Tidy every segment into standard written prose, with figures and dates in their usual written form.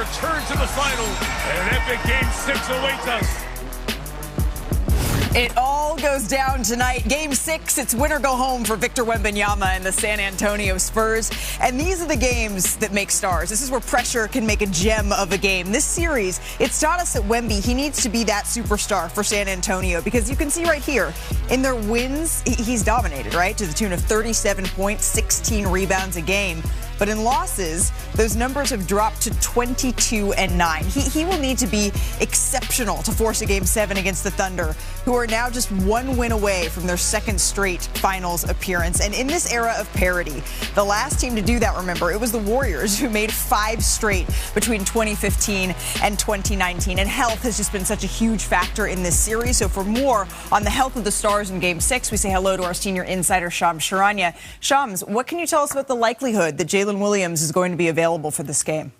return to the final, and an epic Game 6 awaits us. It all goes down tonight. Game 6, it's win or go home for Victor Wembanyama and the San Antonio Spurs. And these are the games that make stars. This is where pressure can make a gem of a game. This series, it's taught us that Wemby, he needs to be that superstar for San Antonio, because you can see right here, in their wins, he's dominated, right? To the tune of 37 points, 16 rebounds a game. But in losses, those numbers have dropped to 22 and 9. He will need to be exceptional to force a Game 7 against the Thunder, who are now just one win away from their second straight finals appearance. And in this era of parity, the last team to do that, remember, it was the Warriors, who made 5 straight between 2015 and 2019. And health has just been such a huge factor in this series. So for more on the health of the Stars in Game 6, we say hello to our senior insider, Shams Charania. Shams, what can you tell us about the likelihood that Jalen Williams is going to be available for this game?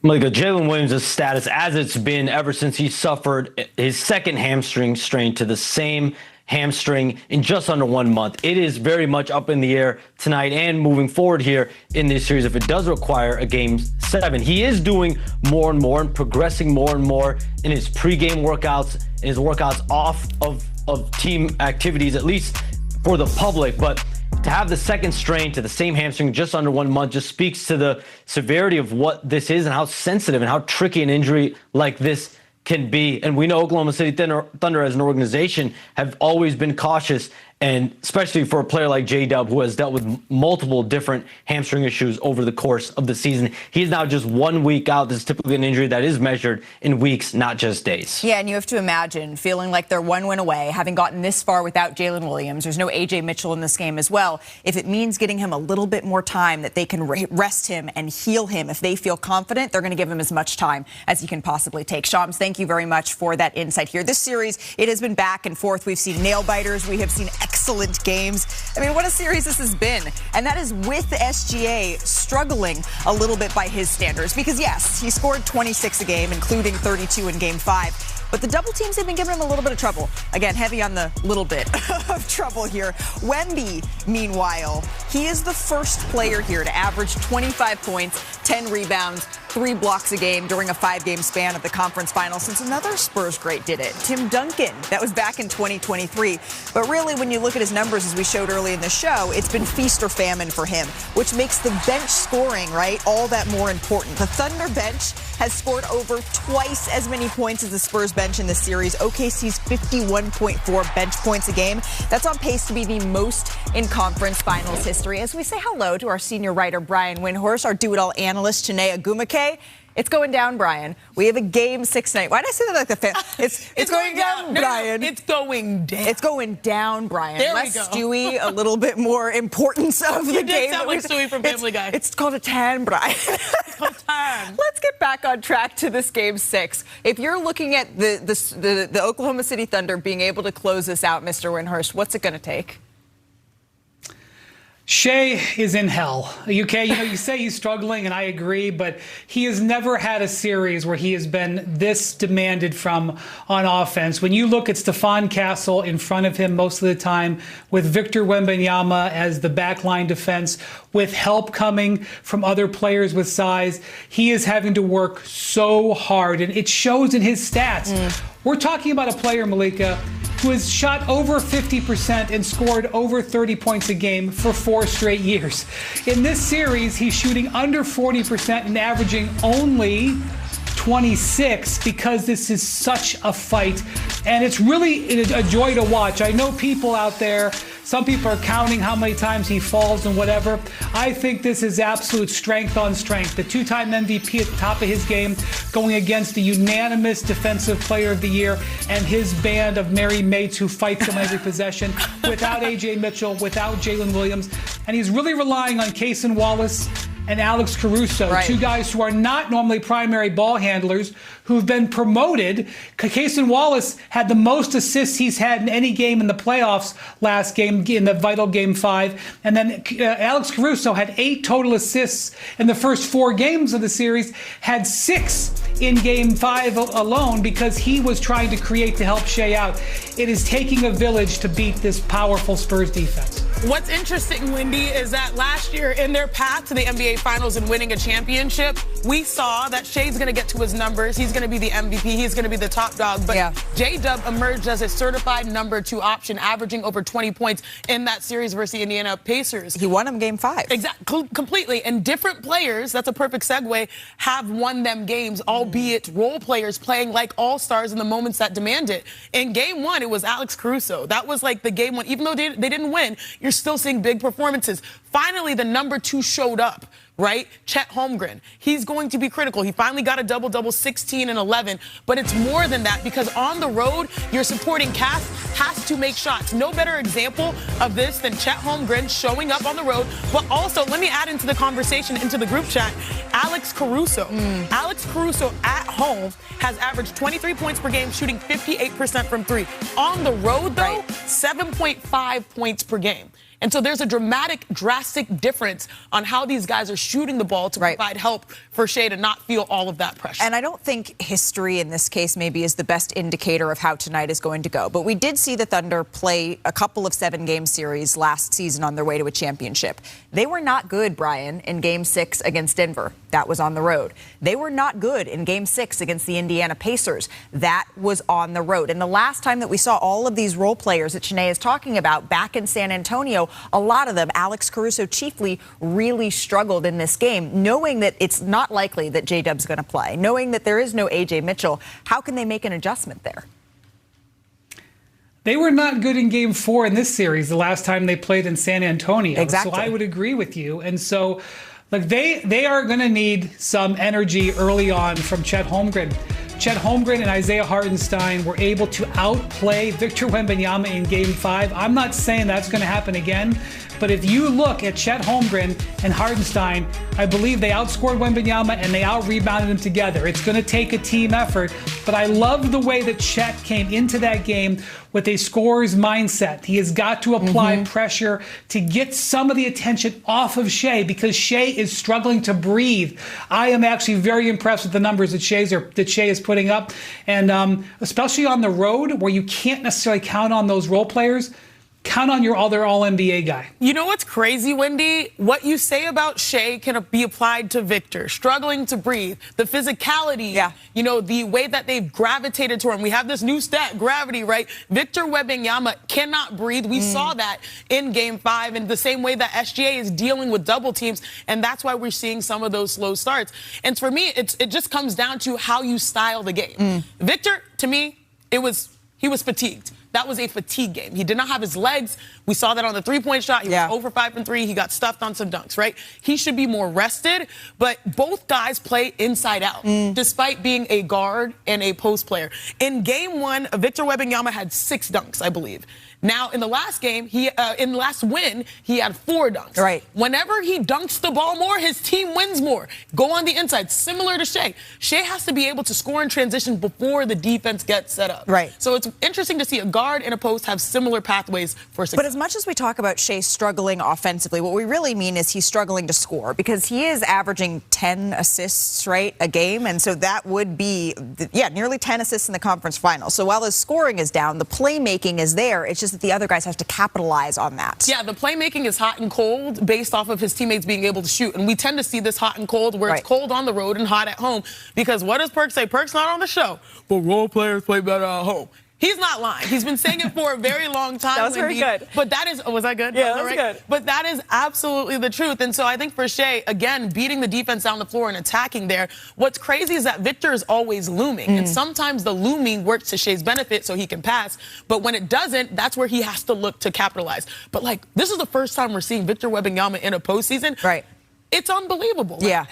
Malika, Jalen Williams' status, as it's been ever since he suffered his second hamstring strain to the same hamstring in just under 1 month. It is very much up in the air tonight and moving forward here in this series if it does require a Game 7. He is doing more and more and progressing more and more in his pregame workouts, in his workouts off of team activities, at least for the public. But to have the second strain to the same hamstring just under 1 month just speaks to the severity of what this is and how sensitive and how tricky an injury like this can be. And we know Oklahoma City Thunder as an organization have always been cautious, and especially for a player like J-Dub, who has dealt with multiple different hamstring issues over the course of the season. He's now just 1 week out. This is typically an injury that is measured in weeks, not just days. Yeah, and you have to imagine feeling like they're one win away, having gotten this far without Jalen Williams. There's no A.J. Mitchell in this game as well. If it means getting him a little bit more time, that they can rest him and heal him, if they feel confident, they're going to give him as much time as he can possibly take. Shams, thank you very much for that insight here. This series, it has been back and forth. We've seen nail biters. We have seen excellent games. I mean, what a series this has been. And that is with the SGA struggling a little bit by his standards. Because, yes, he scored 26 a game, including 32 in Game 5. But the double teams have been giving him a little bit of trouble. Again, heavy on the little bit of trouble here. Wemby, meanwhile, he is the first player here to average 25 points, 10 rebounds, 3 blocks a game during a 5-game span of the conference finals since another Spurs great did it, Tim Duncan. That was back in 2023. But really, when you look at his numbers, as we showed early in the show, it's been feast or famine for him, which makes the bench scoring, right, all that more important. The Thunder bench has scored over twice as many points as the Spurs bench in this series. OKC's 51.4 bench points a game. That's on pace to be the most in conference finals history. As we say hello to our senior writer, Brian Windhorst, our do-it-all analyst, Chiney Agumake. It's going down, Brian. We have a Game 6 night. Why did I say that like the fan? It's going down, Brian. No, it's going down. It's going down, Brian. There Less we go. Stewie, a little bit more importance of the game. You did sound like Stewie from Family Guy. It's called a tan, Brian. It's called tan. Let's get back on track to this Game 6. If you're looking at the Oklahoma City Thunder being able to close this out, Mr. Windhorst, what's it going to take? Shea is in hell. Okay, you say he's struggling, and I agree, but he has never had a series where he has been this demanded from on offense. When you look at Stephon Castle in front of him most of the time, with Victor Wembanyama as the backline defense, with help coming from other players with size, he is having to work so hard, and it shows in his stats. We're talking about a player, Malika, who has shot over 50% and scored over 30 points a game for 4 straight years. In this series, he's shooting under 40% and averaging only 26 because this is such a fight. And it's really a joy to watch. I know people out there, some people are counting how many times he falls and whatever. I think this is absolute strength on strength. The 2-time MVP at the top of his game going against the unanimous Defensive Player of the Year and his band of merry mates who fights him every possession without A.J. Mitchell, without Jalen Williams. And he's really relying on Cason Wallace and Alex Caruso, right. 2 guys who are not normally primary ball handlers, who've been promoted. Cason Wallace had the most assists he's had in any game in the playoffs last game, in the vital Game 5. And then Alex Caruso had 8 total assists in the first 4 games of the series, had 6 in Game 5 alone because he was trying to create to help Shea out. It is taking a village to beat this powerful Spurs defense. What's interesting, Wendy, is that last year in their path to the NBA Finals and winning a championship, we saw that Shea's going to get to his numbers. He's going to be the MVP. He's going to be the top dog. But J-Dub emerged as a certified number 2 option, averaging over 20 points in that series versus the Indiana Pacers. He won them game 5. Exactly, completely. And different players, that's a perfect segue, have won them games, albeit role players playing like all-stars in the moments that demand it. In game 1, it was Alex Caruso. That was like the game 1. Even though they didn't win, you're still seeing big performances. Finally, the number 2 showed up, right? Chet Holmgren. He's going to be critical. He finally got a double-double, 16 and 11. But it's more than that, because on the road, your supporting cast has to make shots. No better example of this than Chet Holmgren showing up on the road. But also, let me add into the conversation, into the group chat, Alex Caruso. Alex Caruso at home has averaged 23 points per game, shooting 58% from 3. On the road, though, 7.5 points per game. And so there's a drastic difference on how these guys are shooting the ball to provide help for Shea to not feel all of that pressure. And I don't think history in this case maybe is the best indicator of how tonight is going to go. But we did see the Thunder play a couple of 7-game series last season on their way to a championship. They were not good, Brian, in Game 6 against Denver. That was on the road. They were not good in Game 6 against the Indiana Pacers. That was on the road. And the last time that we saw all of these role players that Shanae is talking about back in San Antonio, a lot of them, Alex Caruso chiefly, really struggled in this game, knowing that it's not likely that J-Dub's going to play, knowing that there is no A.J. Mitchell. How can they make an adjustment there? They were not good in Game 4 in this series, the last time they played in San Antonio. Exactly. So I would agree with you. And so, like, they are going to need some energy early on from Chet Holmgren. Chet Holmgren and Isaiah Hartenstein were able to outplay Victor Wembanyama in Game 5. I'm not saying that's going to happen again, but if you look at Chet Holmgren and Hartenstein, I believe they outscored Wembanyama and they out-rebounded him together. It's going to take a team effort, but I love the way that Chet came into that game with a scorer's mindset. He has got to apply pressure to get some of the attention off of Shea, because Shea is struggling to breathe. I am actually very impressed with the numbers that Shea is putting up, and especially on the road where you can't necessarily count on those role players. Count on your other All-NBA guy. You know what's crazy, Wendy? What you say about Shea can be applied to Victor. Struggling to breathe. The physicality, you know, the way that they've gravitated to him. We have this new stat, gravity, right? Victor Wembanyama cannot breathe. We saw that in Game 5 in the same way that SGA is dealing with double teams, and that's why we're seeing some of those slow starts. And for me, it just comes down to how you style the game. Victor, to me, he was fatigued. That was a fatigue game. He did not have his legs. We saw that on the three-point shot. He was over 5 from 3. He got stuffed on some dunks, right? He should be more rested, but both guys play inside out, despite being a guard and a post player. In Game 1, Victor Wembanyama had 6 dunks, I believe. Now, in the last game, in the last win, he had 4 dunks. Right. Whenever he dunks the ball more, his team wins more. Go on the inside, similar to Shea. Shea has to be able to score in transition before the defense gets set up. Right. So it's interesting to see a guard and a post have similar pathways for success. But as much as we talk about Shea struggling offensively, what we really mean is he's struggling to score, because he is averaging 10 assists, right, a game. And so that would be, nearly 10 assists in the conference final. So while his scoring is down, the playmaking is there. It's just that the other guys have to capitalize on that. Yeah, the playmaking is hot and cold based off of his teammates being able to shoot. And we tend to see this hot and cold where it's cold on the road and hot at home. Because what does Perk say? Perk's not on the show, but role players play better at home. He's not lying. He's been saying it for a very long time. That was very good. But that is, was that good? Yeah, that was good. But that is absolutely the truth. And so I think for Shea, again, beating the defense down the floor and attacking there, what's crazy is that Victor is always looming. And sometimes the looming works to Shea's benefit so he can pass. But when it doesn't, that's where he has to look to capitalize. But, like, this is the first time we're seeing Victor Wembanyama in a postseason. Right. It's unbelievable. Yeah.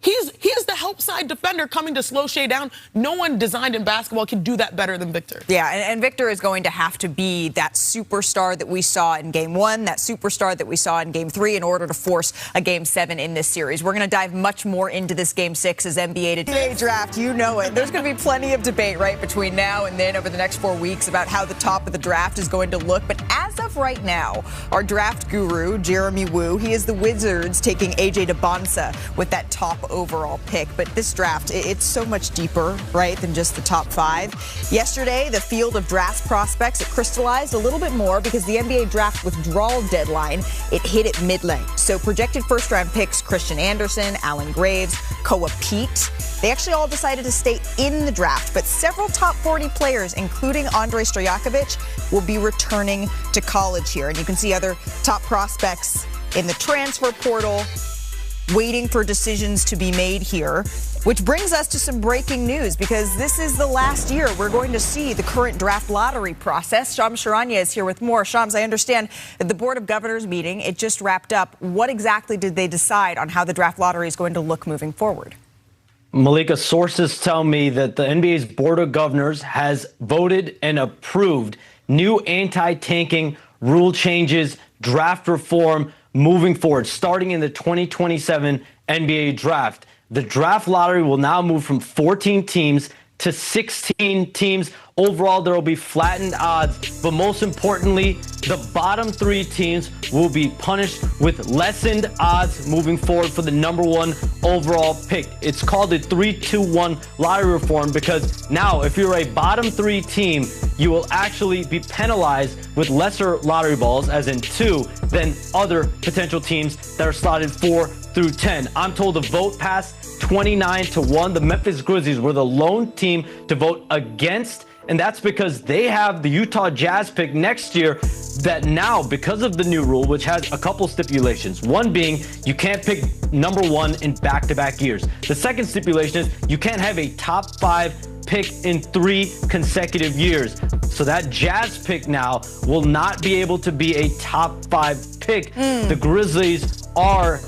He is the help side defender coming to slow Shea down. No one designed in basketball can do that better than Victor. Yeah, and Victor is going to have to be that superstar that we saw in Game 1, that superstar that we saw in Game 3 in order to force a Game 7 in this series. We're going to dive much more into this Game 6 as NBA Today draft. You know it. There's going to be plenty of debate, right, between now and then over the next 4 weeks about how the top of the draft is going to look. But as as of right now, our draft guru, Jeremy Wu, he is the Wizards taking AJ DeBonsa with that top overall pick. But this draft, it's so much deeper, right, than just the top 5. Yesterday, the field of draft prospects, it crystallized a little bit more because the NBA draft withdrawal deadline, it hit at mid-length. So projected first-round picks, Christian Anderson, Alan Graves, Koa Pete, they actually all decided to stay in the draft. But several top 40 players, including Andrei Stojakovic, will be returning to college here. And you can see other top prospects in the transfer portal waiting for decisions to be made here, which brings us to some breaking news because this is the last year we're going to see the current draft lottery process. Shams Charania is here with more. Shams, I understand that the Board of Governors meeting, it just wrapped up. What exactly did they decide on how the draft lottery is going to look moving forward? Malika, sources tell me that the NBA's Board of Governors has voted and approved new anti-tanking rule changes, draft reform moving forward, starting in the 2027 NBA draft. The draft lottery will now move from 14 teams to 16 teams. Overall, there will be flattened odds, but most importantly, the bottom 3 teams will be punished with lessened odds moving forward for the number 1 overall pick. It's called the 3-2-1 lottery reform because now if you're a bottom 3 team, you will actually be penalized with lesser lottery balls, as in 2, than other potential teams that are slotted 4 through 10. I'm told the vote passed 29-1. The Memphis Grizzlies were the lone team to vote against, and that's because they have the Utah Jazz pick next year that now, because of the new rule, which has a couple stipulations, one being you can't pick number 1 in back-to-back years. The second stipulation is you can't have a top 5 pick in 3 consecutive years. So that Jazz pick now will not be able to be a top 5 pick. The Grizzlies are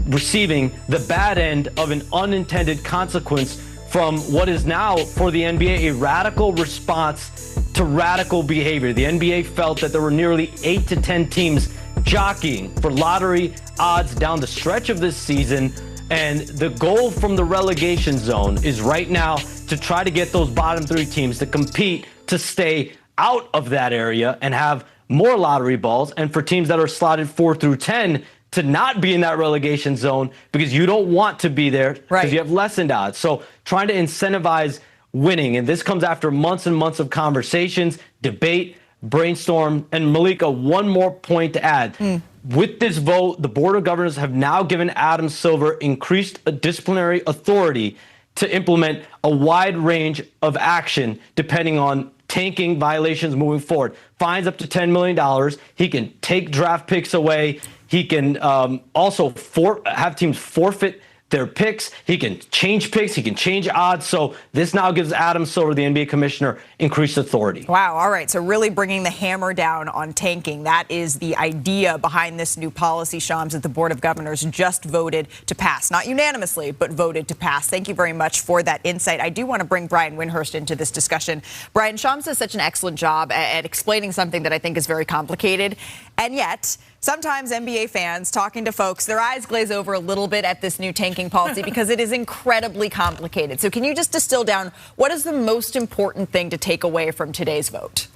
receiving the bad end of an unintended consequence from what is now for the NBA a radical response to radical behavior. The NBA felt that there were nearly 8 to 10 teams jockeying for lottery odds down the stretch of this season, and the goal from the relegation zone is right now to try to get those bottom 3 teams to compete to stay out of that area and have more lottery balls, and for teams that are slotted 4 through 10 to not be in that relegation zone because you don't want to be there because you have lessened odds. So trying to incentivize winning, and this comes after months and months of conversations, debate, brainstorm. And Malika, one more point to add. With this vote, the Board of Governors have now given Adam Silver increased disciplinary authority to implement a wide range of action depending on tanking violations moving forward. Fines up to $10 million. He can take draft picks away. He can also have teams forfeit their picks. He can change picks. He can change odds. So this now gives Adam Silver, the NBA commissioner, increased authority. Wow. All right. So really bringing the hammer down on tanking. That is the idea behind this new policy, Shams, that the Board of Governors just voted to pass. Not unanimously, but voted to pass. Thank you very much for that insight. I do want to bring Brian Windhurst into this discussion. Brian, Shams does such an excellent job at explaining something that I think is very complicated. And yet, sometimes NBA fans talking to folks, their eyes glaze over a little bit at this new tanking policy because it is incredibly complicated. So can you just distill down what is the most important thing to take away from today's vote?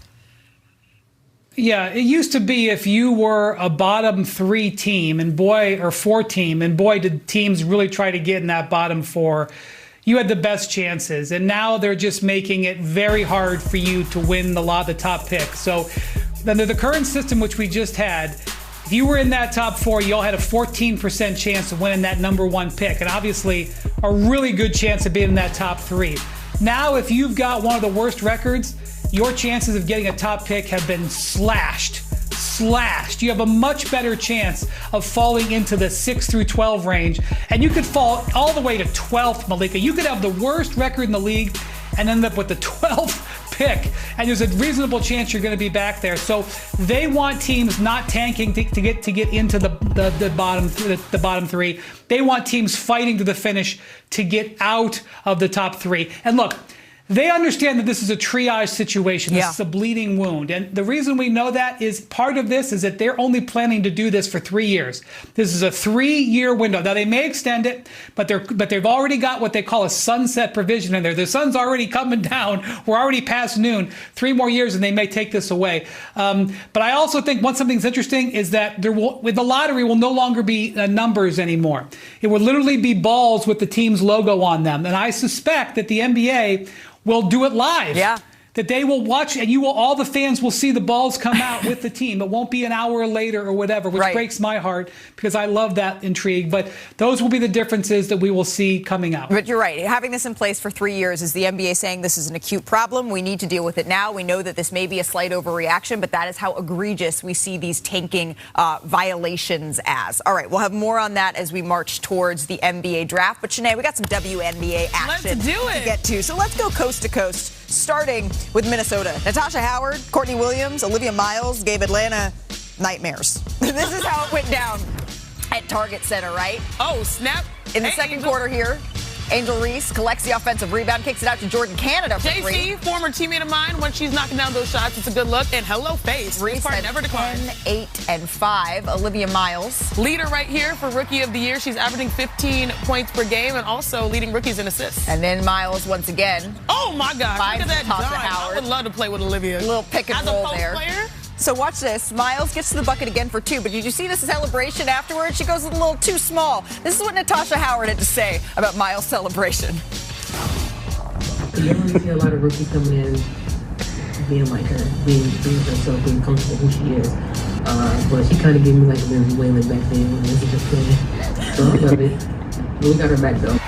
Yeah, it used to be if you were a bottom 3 team and boy, or 4 team, and boy, did teams really try to get in that bottom 4, you had the best chances. And now they're just making it very hard for you to win the top pick. So under the current system, which we just had, if you were in that top 4, you all had a 14% chance of winning that number 1 pick, and obviously a really good chance of being in that top 3. Now, if you've got one of the worst records, your chances of getting a top pick have been slashed. You have a much better chance of falling into the 6 through 12 range, and you could fall all the way to 12th, Malika. You could have the worst record in the league and end up with the 12th pick, and there's a reasonable chance you're going to be back there. So they want teams not tanking to get into the bottom 3. They want teams fighting to the finish to get out of the top 3. And look, They understand that this is a triage situation. This Yeah. is a bleeding wound. And the reason we know that is part of this is that they're only planning to do this for 3 years. This is a 3-year window. Now, they may extend it, but they've already got what they call a sunset provision in there. The sun's already coming down. We're already past noon. 3 more years, and they may take this away. But I also think something's interesting is that with the lottery will no longer be numbers anymore. It will literally be balls with the team's logo on them. And I suspect that the NBA will do it live. Yeah. That they will watch, and all the fans will see the balls come out with the team. It won't be an hour later or whatever, which breaks my heart because I love that intrigue. But those will be the differences that we will see coming out. But you're right. Having this in place for 3 years is the NBA saying this is an acute problem. We need to deal with it now. We know that this may be a slight overreaction, but that is how egregious we see these tanking violations as. All right, we'll have more on that as we march towards the NBA draft. But Shanae, we got some WNBA action Let's do it. to get to. So let's go coast to coast, starting with Minnesota. Natasha Howard, Courtney Williams, Olivia Miles gave Atlanta nightmares. This is how it went down at Target Center, right? Oh, snap. In the second quarter here, Angel Reese collects the offensive rebound, kicks it out to Jordan Canada for three. JC, former teammate of mine, when she's knocking down those shots, it's a good look. And hello, face. Reese This part had never declined. 10, 8, and 5. Olivia Miles. Leader right here for Rookie of the Year. She's averaging 15 points per game and also leading rookies in assists. And then Miles once again. Oh, my God. Finds Look at that Natasha dime. Howard. I would love to play with Olivia. A little pick and As roll a post there. player, So watch this. Miles gets to the bucket again for 2, but did you see the celebration afterwards? She goes a little too small. This is what Natasha Howard had to say about Miles' celebration. You don't really see a lot of rookies coming in being like her, being herself, being comfortable who she is. But she kind of gave me like a little wailing back then when this was just playing. So I love it. But we got her back though.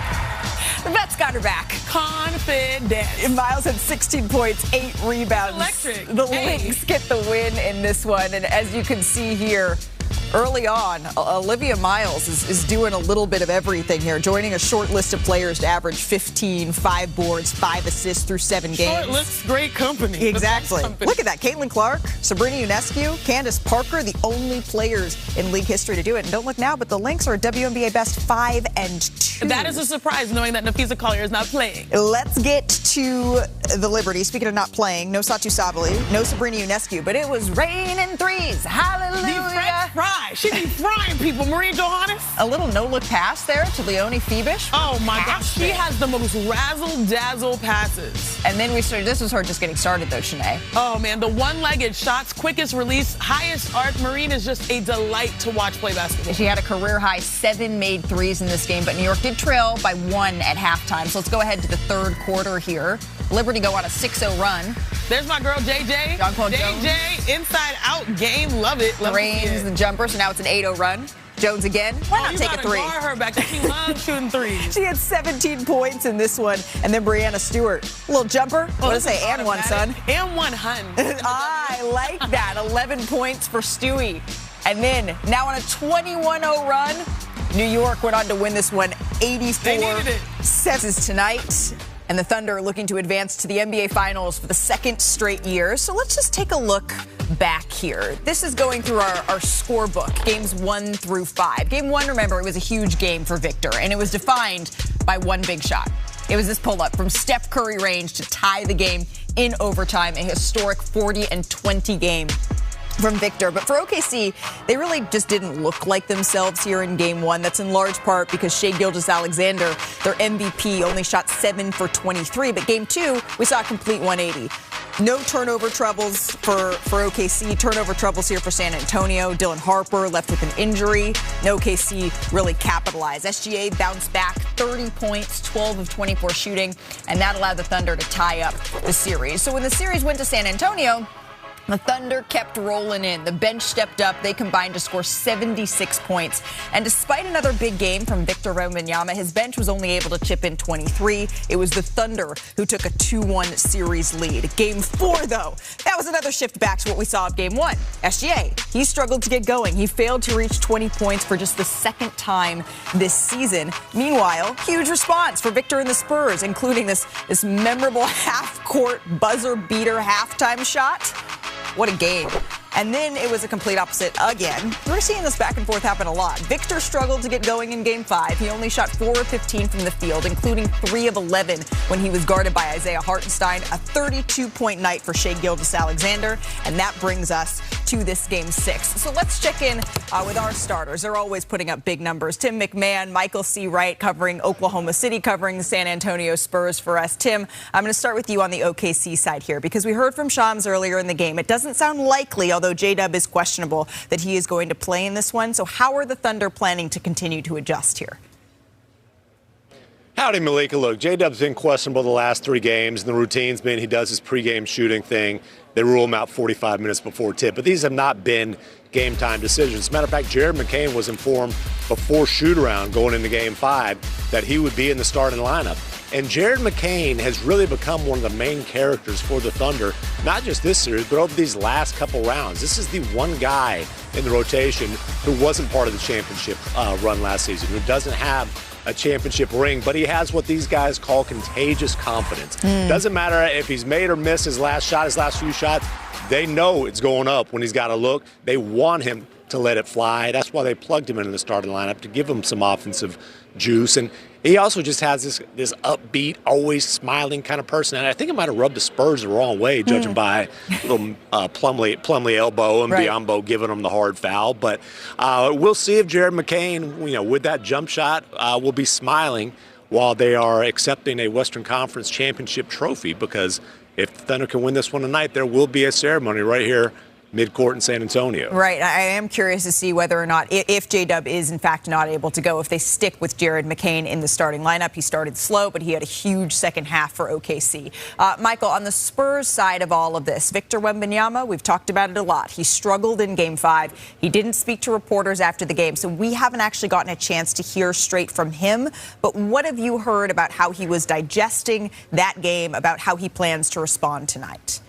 The Mets got her back. confident. Miles had 16 points, 8 rebounds. Electric. The Hey. Lynx get the win in this one. And as you can see here, early on, Olivia Miles is doing a little bit of everything here, joining a short list of players to average 15, 5 boards, 5 assists through 7 games. Short list, great company. Exactly. Company. Look at that. Caitlin Clark, Sabrina Ionescu, Candace Parker, the only players in league history to do it. And don't look now, but the Lynx are a WNBA best 5-2. That is a surprise, knowing that Nafisa Collier is not playing. Let's get to the Liberty. Speaking of not playing, no Satu Sabali, no Sabrina Ionescu, but it was raining threes. The Hallelujah. French fry. She be frying people. Marie Johannes. A little no-look pass there to Leonie Febish. Oh, my gosh. Fantastic. She has the most razzle-dazzle passes. And then we started, this was her just getting started though, Shanae. Oh, man. The one-legged shots, quickest release, highest arc. Marine is just a delight to watch play basketball. She had a career-high 7 made threes in this game, but New York did trail by 1 at halftime. So let's go ahead to the third quarter here. Liberty go on a 6-0 run. There's my girl, JJ. Jean-Claude JJ, inside-out game. Love it. Love to see Rains it. the jumper, so now it's an 8-0 run. Jones again. Why not You take a gotta 3? guard her back. She loves shooting threes. She had 17 points in this one. And then Brianna Stewart. A little jumper. What to say? And one, son. And one, hun. I like that. 11 points for Stewie. And then, now on a 21-0 run, New York went on to win this one 84. They needed it. Sets tonight. And the Thunder are looking to advance to the NBA Finals for the 2nd straight year. So let's just take a look back here. This is going through our scorebook, games 1 through 5. Game 1, remember, it was a huge game for Victor, and it was defined by one big shot. It was this pull-up from Steph Curry range to tie the game in overtime, a historic 40-20 game from Victor. But for OKC, they really just didn't look like themselves here in game 1. That's in large part because Shai Gilgeous-Alexander, their MVP, only shot 7 for 23. But game 2, we saw a complete 180. No turnover troubles for OKC. Turnover troubles here for San Antonio. Dylan Harper left with an injury. No OKC really capitalized. SGA bounced back 30 points, 12 of 24 shooting, and that allowed the Thunder to tie up the series. So when the series went to San Antonio, the Thunder kept rolling in. The bench stepped up. They combined to score 76 points. And despite another big game from Victor Wembanyama, his bench was only able to chip in 23. It was the Thunder who took a 2-1 series lead. Game 4, though, that was another shift back to what we saw of Game 1. SGA, he struggled to get going. He failed to reach 20 points for just the 2nd time this season. Meanwhile, huge response for Victor and the Spurs, including this memorable half-court buzzer-beater halftime shot. What a game. And then it was a complete opposite again. We're seeing this back and forth happen a lot. Victor struggled to get going in Game 5. He only shot 4 of 15 from the field, including 3 of 11 when he was guarded by Isaiah Hartenstein. A 32-point night for Shai Gilgeous-Alexander. And that brings us to this Game 6. So let's check in with our starters. They're always putting up big numbers. Tim McMahon, Michael C. Wright covering Oklahoma City, covering the San Antonio Spurs for us. Tim, I'm going to start with you on the OKC side here because we heard from Shams earlier in the game. It doesn't sound likely, although J-Dub is questionable, that he is going to play in this one. So how are the Thunder planning to continue to adjust here? Howdy, Malika. Look, J-Dub's been questionable the last 3 games, and the routine's been he does his pregame shooting thing. They rule him out 45 minutes before tip. But these have not been game-time decisions. As a matter of fact, Jared McCain was informed before shoot-around going into Game 5 that he would be in the starting lineup. And Jared McCain has really become one of the main characters for the Thunder, not just this series, but over these last couple rounds. This is the one guy in the rotation who wasn't part of the championship run last season, who doesn't have a championship ring, but he has what these guys call contagious confidence. Doesn't matter if he's made or missed his last shot, his last few shots, they know it's going up when he's got to look. They want him to let it fly. That's why they plugged him into the starting lineup, to give him some offensive juice. And he also just has this upbeat, always smiling kind of person. And I think it might have rubbed the Spurs the wrong way, judging by a little Plumlee elbow and Biyombo giving him the hard foul. But we'll see if Jared McCain, with that jump shot, will be smiling while they are accepting a Western Conference championship trophy. Because if the Thunder can win this one tonight, there will be a ceremony right here midcourt in San Antonio. Right. I am curious to see whether or not, if J-Dub is in fact not able to go, if they stick with Jared McCain in the starting lineup. He started slow, but he had a huge second half for OKC. Michael, on the Spurs side of all of this, Victor Wembanyama, we've talked about it a lot. He struggled in Game 5. He didn't speak to reporters after the game, so we haven't actually gotten a chance to hear straight from him. But what have you heard about how he was digesting that game, about how he plans to respond tonight?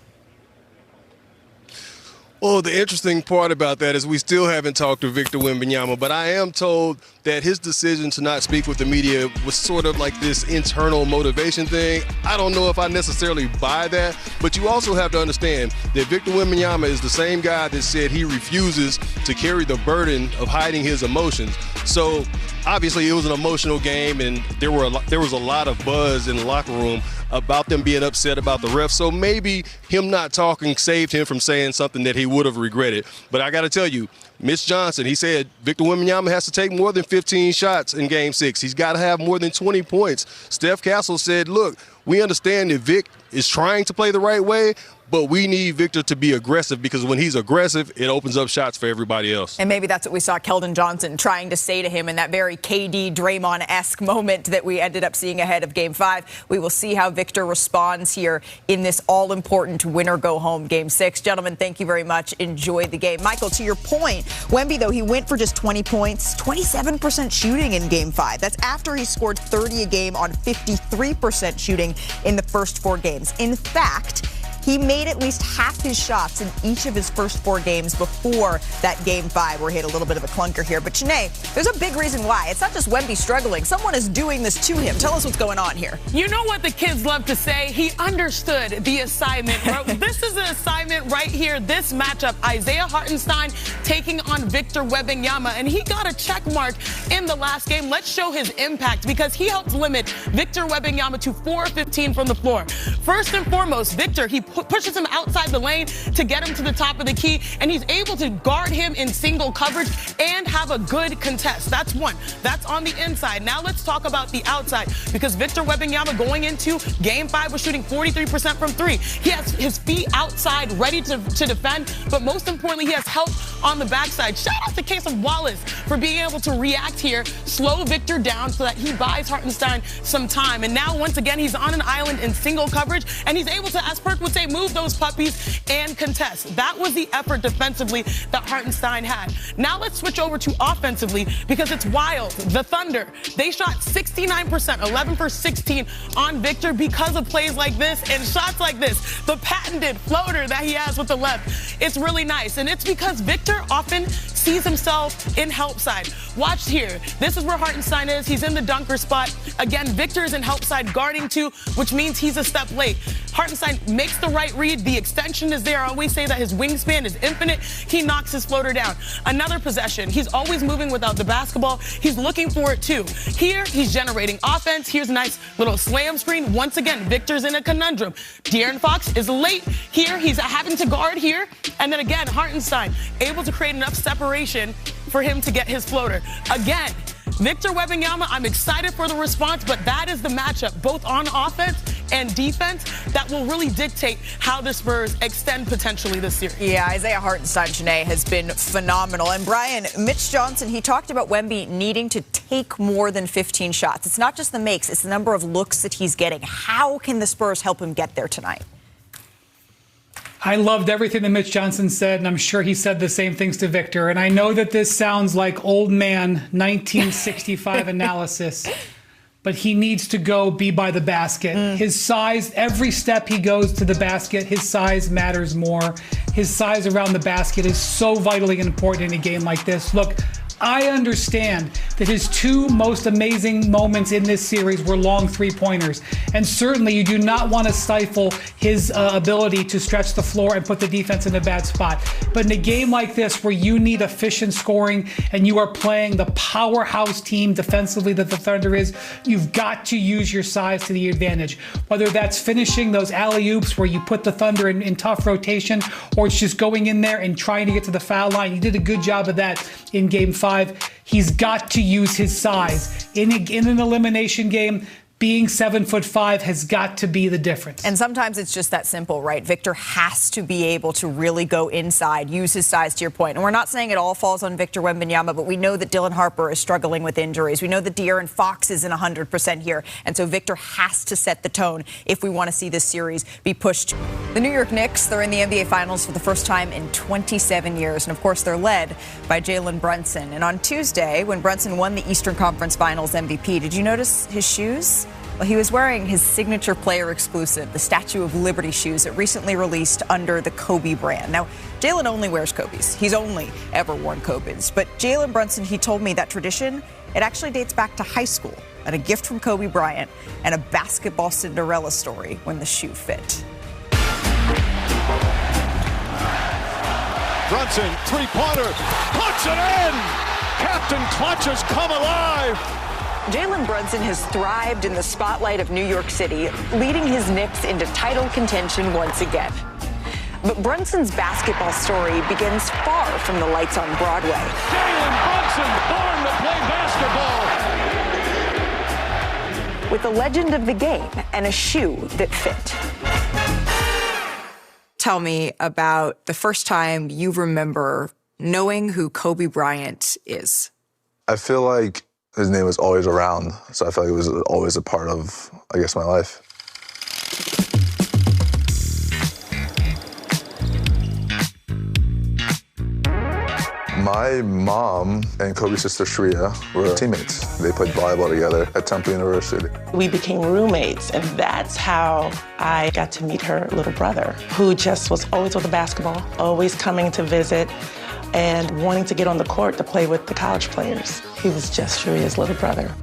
Well, the interesting part about that is we still haven't talked to Victor Wembanyama, but I am told that his decision to not speak with the media was sort of like this internal motivation thing. I don't know if I necessarily buy that, but you also have to understand that Victor Wembanyama is the same guy that said he refuses to carry the burden of hiding his emotions. So obviously it was an emotional game, and there was a lot of buzz in the locker room about them being upset about the refs. So maybe him not talking saved him from saying something that he would have regretted. But I got to tell you, Mitch Johnson, he said Victor Wembanyama has to take more than 15 shots in Game 6. He's got to have more than 20 points. Steph Castle said, look, we understand that Vic is trying to play the right way, but we need Victor to be aggressive, because when he's aggressive, it opens up shots for everybody else. And maybe that's what we saw Keldon Johnson trying to say to him in that very KD Draymond-esque moment that we ended up seeing ahead of Game 5. We will see how Victor responds here in this all-important winner-go-home Game 6. Gentlemen, thank you very much. Enjoy the game. Michael, to your point, Wemby, though, he went for just 20 points, 27% shooting in Game 5. That's after he scored 30 a game on 53% shooting in the first 4 games. In fact, he made at least half his shots in each of his first 4 games before that Game 5 where he had a little bit of a clunker here. But, Janae, there's a big reason why. It's not just Wemby struggling. Someone is doing this to him. Tell us what's going on here. You know what the kids love to say? He understood the assignment. This is an assignment right here, this matchup. Isaiah Hartenstein taking on Victor Wembanyama, and he got a check mark in the last game. Let's show his impact, because he helped limit Victor Wembanyama to 4 of 15 from the floor. First and foremost, Victor, he pushes him outside the lane to get him to the top of the key, and he's able to guard him in single coverage and have a good contest. That's one. That's on the inside. Now let's talk about the outside, because Victor Wembanyama going into Game 5 was shooting 43% from 3. He has his feet outside ready to defend, but most importantly, he has help on the backside. Shout out to Casey Wallace for being able to react here, slow Victor down so that he buys Hartenstein some time. And now, once again, he's on an island in single coverage, and he's able to, as Perk would say, move those puppies and contest. That was the effort defensively that Hartenstein had. Now let's switch over to offensively, because it's wild. The Thunder, they shot 69%, 11 for 16 on Victor because of plays like this and shots like this. The patented floater that he has with the left. It's really nice, and it's because Victor often sees himself in help side. Watch here. This is where Hartenstein is. He's in the dunker spot. Again, Victor is in help side guarding 2, which means he's a step late. Hartenstein makes the right read. The extension is there. I always say that his wingspan is infinite. He knocks his floater down. Another possession. He's always moving without the basketball. He's looking for it too. Here, he's generating offense. Here's a nice little slam screen. Once again, Victor's in a conundrum. De'Aaron Fox is late here. He's having to guard here. And then again, Hartenstein able to create enough separation for him to get his floater. Again, Victor Wembanyama, I'm excited for the response, but that is the matchup, both on offense and defense, that will really dictate how the Spurs extend potentially this series. Yeah, Isaiah Hartenstein, Janae, has been phenomenal. And Brian, Mitch Johnson, he talked about Wemby needing to take more than 15 shots. It's not just the makes, it's the number of looks that he's getting. How can the Spurs help him get there tonight? I loved everything that Mitch Johnson said, and I'm sure he said the same things to Victor. And I know that this sounds like old man 1965 analysis, but he needs to go be by the basket. His size, every step he goes to the basket, his size matters more. His size around the basket is so vitally important in a game like this. Look, I understand that his two most amazing moments in this series were long three-pointers. And certainly you do not want to stifle his ability to stretch the floor and put the defense in a bad spot. But in a game like this where you need efficient scoring and you are playing the powerhouse team defensively that the Thunder is, you've got to use your size to the advantage. Whether that's finishing those alley-oops where you put the Thunder in tough rotation, or it's just going in there and trying to get to the foul line. He did a good job of that in Game 5. He's got to use his size. In an elimination game, being 7'5" has got to be the difference. And sometimes it's just that simple, right? Victor has to be able to really go inside, use his size, to your point. And we're not saying it all falls on Victor Wembanyama, but we know that Dylan Harper is struggling with injuries. We know that De'Aaron Fox isn't 100% here. And so Victor has to set the tone if we want to see this series be pushed. The New York Knicks, they're in the NBA Finals for the first time in 27 years. And of course, they're led by Jalen Brunson. And on Tuesday, when Brunson won the Eastern Conference Finals MVP, did you notice his shoes? Well, he was wearing his signature player exclusive, the Statue of Liberty shoes that recently released under the Kobe brand. Now, Jalen only wears Kobe's. He's only ever worn Kobe's. But Jalen Brunson, he told me that tradition, it actually dates back to high school and a gift from Kobe Bryant and a basketball Cinderella story when the shoe fit. Brunson, three-pointer, puts it in! Captain Clutch has come alive! Jalen Brunson has thrived in the spotlight of New York City, leading his Knicks into title contention once again. But Brunson's basketball story begins far from the lights on Broadway. Jalen Brunson, born to play basketball! With a legend of the game and a shoe that fit. Tell me about the first time you remember knowing who Kobe Bryant is. I feel like his name was always around, so I feel like it was always a part of, I guess, my life. My mom and Kobe's sister Shreya were teammates. They played volleyball together at Temple University. We became roommates, and that's how I got to meet her little brother, who just was always with the basketball, always coming to visit, and wanting to get on the court to play with the college players. He was just Shreya's little brother.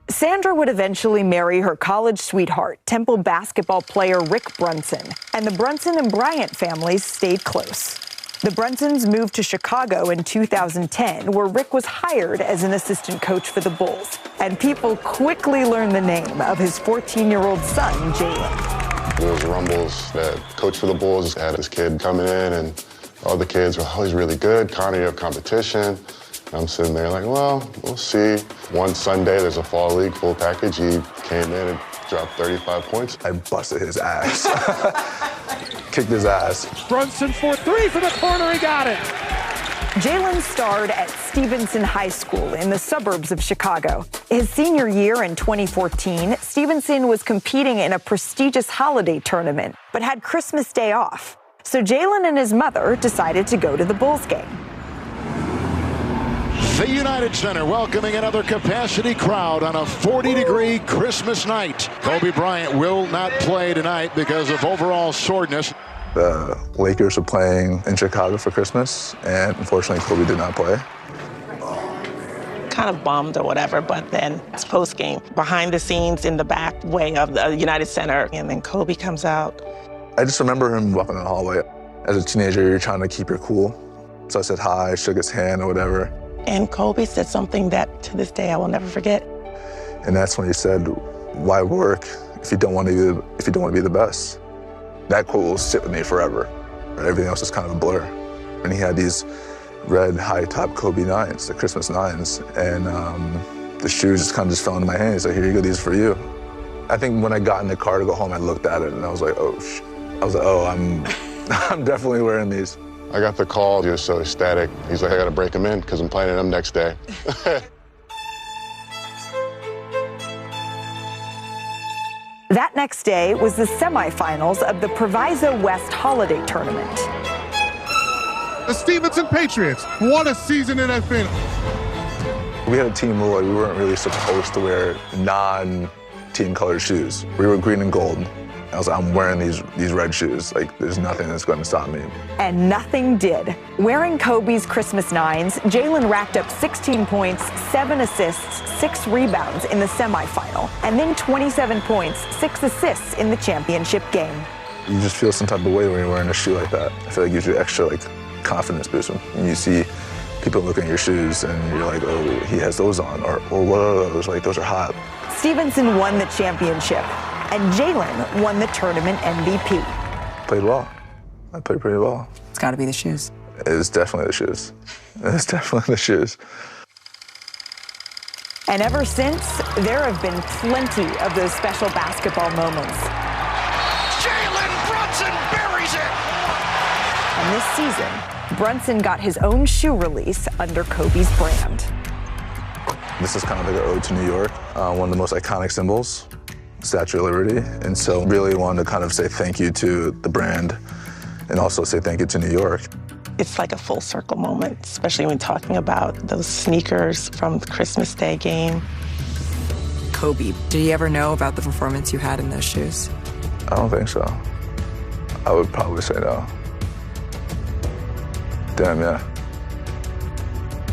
Sandra would eventually marry her college sweetheart, Temple basketball player Rick Brunson, and the Brunson and Bryant families stayed close. The Brunsons moved to Chicago in 2010, where Rick was hired as an assistant coach for the Bulls, and people quickly learned the name of his 14-year-old son, Jalen. There was rumbles that coach for the Bulls had this kid coming in, and all the kids were, oh, he's really good. Connor, you have competition. And I'm sitting there like, well, we'll see. One Sunday, there's a fall league full package. He came in and dropped 35 points. I busted his ass. Kicked his ass. Brunson for three from the corner, he got it. Jalen starred at Stevenson High School in the suburbs of Chicago. His senior year in 2014, Stevenson was competing in a prestigious holiday tournament, but had Christmas Day off. So Jalen and his mother decided to go to the Bulls game. The United Center welcoming another capacity crowd on a 40-degree Christmas night. Kobe Bryant will not play tonight because of overall soreness. The Lakers were playing in Chicago for Christmas, and unfortunately Kobe did not play. kind of bummed or whatever, but then it's post-game, behind the scenes in the back way of the United Center, and then Kobe comes out. I just remember him walking in the hallway. As a teenager, you're trying to keep your cool. So I said hi, shook his hand or whatever. And Kobe said something that to this day I will never forget. And that's when he said, "Why work if you don't want to be the best?" That quote will sit with me forever. Everything else is kind of a blur. And he had these red high-top Kobe 9s, the Christmas 9s, and the shoes just kind of fell into my hand. He's like, "Here you go, these are for you." I think when I got in the car to go home, I looked at it and I was like, I'm definitely wearing these. I got the call, he was so ecstatic. He's like, I gotta break him in because I'm playing him next day. That next day was the semifinals of the Proviso West Holiday Tournament. The Stevenson Patriots, what a season it has been. We had a team rule, we weren't really supposed to wear non-team colored shoes. We were green and gold. I was like, I'm wearing these red shoes. Like, there's nothing that's going to stop me. And nothing did. Wearing Kobe's Christmas 9s, Jalen racked up 16 points, 7 assists, 6 rebounds in the semifinal, and then 27 points, 6 assists in the championship game. You just feel some type of way when you're wearing a shoe like that. I feel like it gives you extra confidence boost when you see people looking at your shoes and you're like, oh, he has those on, or what are those? Like, those are hot. Stevenson won the championship, and Jalen won the tournament MVP. Played well. I played pretty well. It's got to be the shoes. It's definitely the shoes. It's definitely the shoes. And ever since, there have been plenty of those special basketball moments. Jalen Brunson buries it! And this season, Brunson got his own shoe release under Kobe's brand. This is kind of like an ode to New York, one of the most iconic symbols, Statue of Liberty. And so really wanted to kind of say thank you to the brand and also say thank you to New York. It's like a full circle moment, especially when talking about those sneakers from the Christmas Day game. Kobe, did he ever know about the performance you had in those shoes? I don't think so. I would probably say no. Damn, yeah.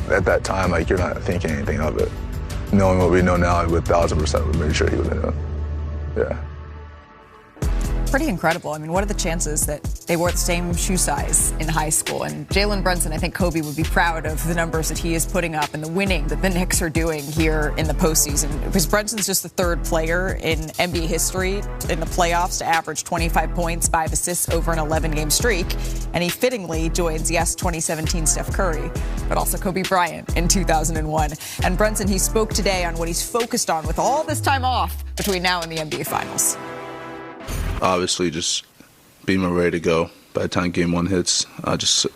At that time, you're not thinking anything of it. Knowing what we know now, I would 1,000% would make sure he would have known. Yeah. Pretty incredible. I mean, what are the chances that they wore the same shoe size in high school? And Jalen Brunson, I think Kobe would be proud of the numbers that he is putting up and the winning that the Knicks are doing here in the postseason. Because Brunson's just the third player in NBA history in the playoffs to average 25 points, 5 assists over an 11-game streak. And he fittingly joins, yes, 2017 Steph Curry, but also Kobe Bryant in 2001. And Brunson, he spoke today on what he's focused on with all this time off between now and the NBA Finals. Obviously, just being ready to go by the time game 1 hits. Just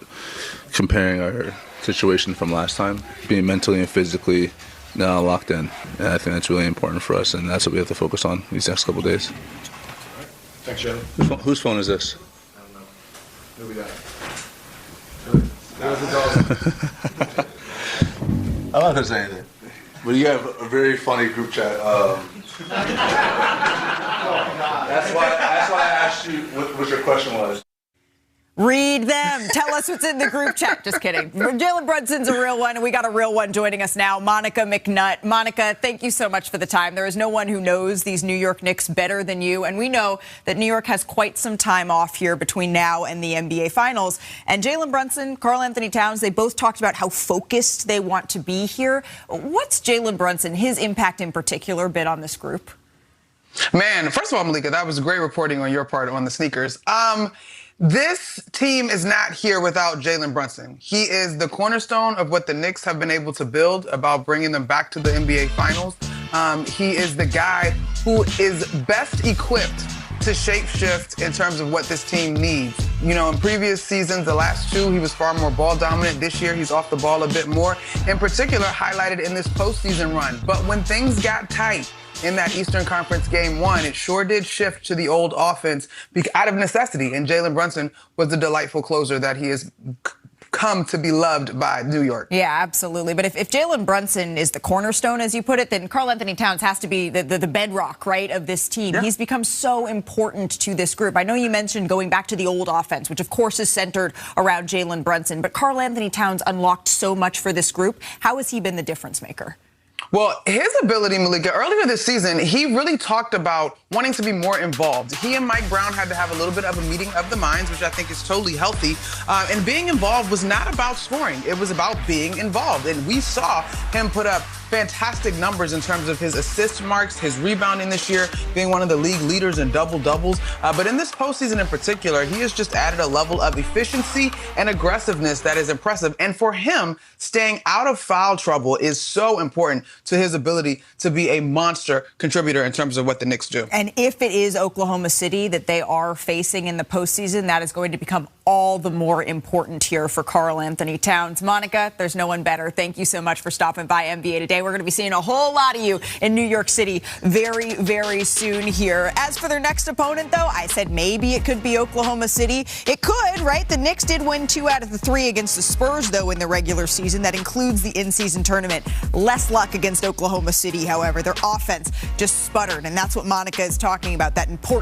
comparing our situation from last time, being mentally and physically now locked in. And I think that's really important for us, and that's what we have to focus on these next couple of days. Thanks, Joe. Whose phone is this? I don't know. Who we got? I'm not going to say anything. But you have a very funny group chat. That's why I asked you what your question was. Read them. Tell us what's in the group chat. Just kidding. Jalen Brunson's a real one, and we got a real one joining us now, Monica McNutt. Monica, thank you so much for the time. There is no one who knows these New York Knicks better than you, and we know that New York has quite some time off here between now and the NBA Finals. And Jalen Brunson, Karl Anthony Towns, they both talked about how focused they want to be here. What's Jalen Brunson, his impact in particular, been on this group? Man, first of all, Malika, that was great reporting on your part on the sneakers. This team is not here without Jalen Brunson. He is the cornerstone of what the Knicks have been able to build about bringing them back to the NBA Finals. He is the guy who is best equipped to shapeshift in terms of what this team needs. You know, in previous seasons, the last 2, he was far more ball dominant. This year, he's off the ball a bit more. In particular, highlighted in this postseason run. But when things got tight in that Eastern Conference Game 1, it sure did shift to the old offense out of necessity. And Jalen Brunson was the delightful closer that he has come to be loved by New York. Yeah, absolutely. But if Jalen Brunson is the cornerstone, as you put it, then Karl Anthony Towns has to be the bedrock, right, of this team. Yeah. He's become so important to this group. I know you mentioned going back to the old offense, which of course is centered around Jalen Brunson, but Karl Anthony Towns unlocked so much for this group. How has he been the difference maker? Well, his ability, Malika, earlier this season, he really talked about wanting to be more involved. He and Mike Brown had to have a little bit of a meeting of the minds, which I think is totally healthy. And being involved was not about scoring. It was about being involved. And we saw him put up fantastic numbers in terms of his assist marks, his rebounding this year, being one of the league leaders in double-doubles. But in this postseason in particular, he has just added a level of efficiency and aggressiveness that is impressive. And for him, staying out of foul trouble is so important to his ability to be a monster contributor in terms of what the Knicks do. And if it is Oklahoma City that they are facing in the postseason, that is going to become all the more important here for Karl Anthony Towns. Monica, there's no one better. Thank you so much for stopping by NBA Today. We're going to be seeing a whole lot of you in New York City very, very soon here. As for their next opponent, though, I said maybe it could be Oklahoma City. It could, right? The Knicks did win 2 out of the 3 against the Spurs, though, in the regular season. That includes the in-season tournament. Less luck against Oklahoma City, however. Their offense just sputtered, and that's what Monica is talking about, that important